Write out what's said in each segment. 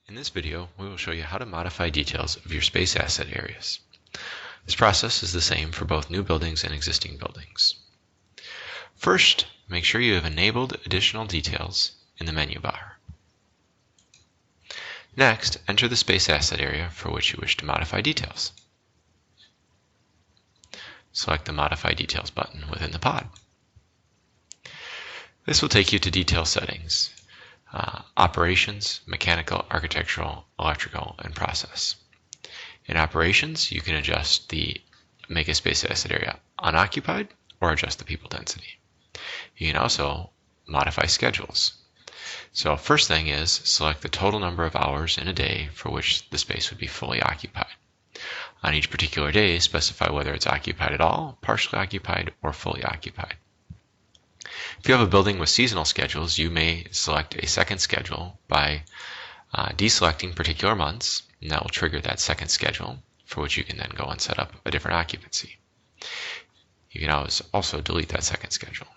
In this video, we will show you how to modify details of your space asset areas. This process is the same for both new buildings and existing buildings. First, make sure you have enabled additional details in the menu bar. Next, enter the space asset area for which you wish to modify details. Select the Modify Details button within the pod. This will take you to Detail Settings, Operations, Mechanical, Architectural, Electrical, and Process. In Operations, you can adjust make a space asset area unoccupied or adjust the people density. You can also modify schedules. So first thing is select the total number of hours in a day for which the space would be fully occupied. On each particular day, specify whether it's occupied at all, partially occupied, or fully occupied. If you have a building with seasonal schedules, you may select a second schedule by deselecting particular months, and that will trigger that second schedule, for which you can then go and set up a different occupancy. You can always also delete that second schedule.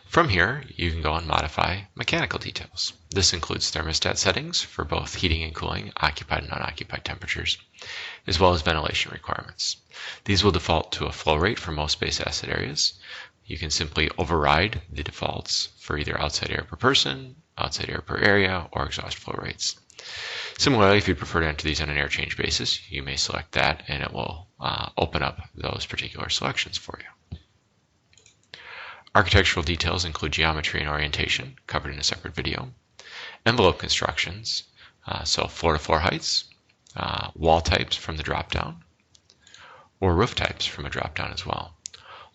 From here, you can go and modify mechanical details. This includes thermostat settings for both heating and cooling, occupied and unoccupied temperatures, as well as ventilation requirements. These will default to a flow rate for most space asset areas. You can simply override the defaults for either outside air per person, outside air per area, or exhaust flow rates. Similarly, if you prefer to enter these on an air change basis, you may select that and it will open up those particular selections for you. Architectural details include geometry and orientation, covered in a separate video. Envelope constructions, so floor-to-floor heights, wall types from the drop-down, or roof types from a drop-down as well.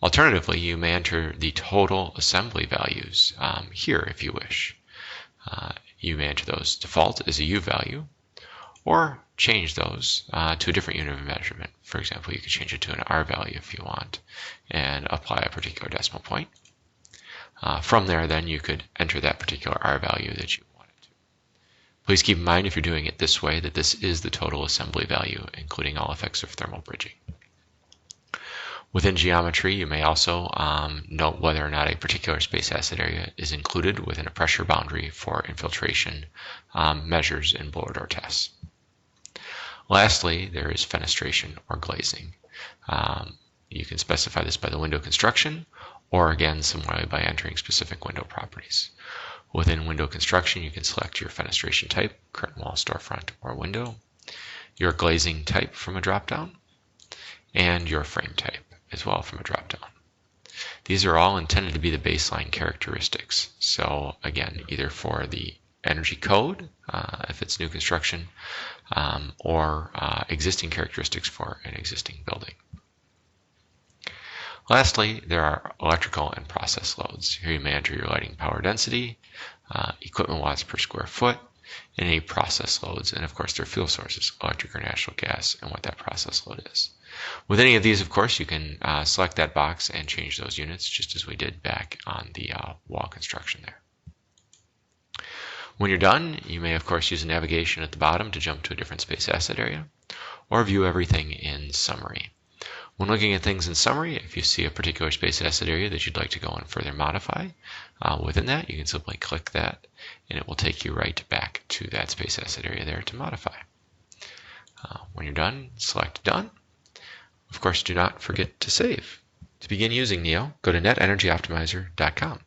Alternatively, you may enter the total assembly values here if you wish. You may enter those default as a U value, or change those to a different unit of measurement. For example, you could change it to an R value if you want, and apply a particular decimal point. From there, then, you could enter that particular R value that you wanted to. Please keep in mind, if you're doing it this way, that this is the total assembly value, including all effects of thermal bridging. Within geometry, you may also note whether or not a particular space asset area is included within a pressure boundary for infiltration measures in blower door tests. Lastly, there is fenestration or glazing. You can specify this by the window construction, or again, similarly by entering specific window properties. Within window construction, you can select your fenestration type, curtain wall, storefront, or window, your glazing type from a drop-down, and your frame type as well from a drop-down. These are all intended to be the baseline characteristics. So again, either for the energy code, if it's new construction, or existing characteristics for an existing building. Lastly, there are electrical and process loads. Here you may enter your lighting power density, equipment watts per square foot, and any process loads, and of course their fuel sources, electric or natural gas, and what that process load is. With any of these, of course, you can select that box and change those units, just as we did back on the wall construction there. When you're done, you may of course use a navigation at the bottom to jump to a different space asset area, or view everything in summary. When looking at things in summary, if you see a particular space asset area that you'd like to go and further modify, within that you can simply click that and it will take you right back to that space asset area there to modify. When you're done, select Done. Of course, do not forget to save. To begin using NEO, go to netenergyoptimizer.com.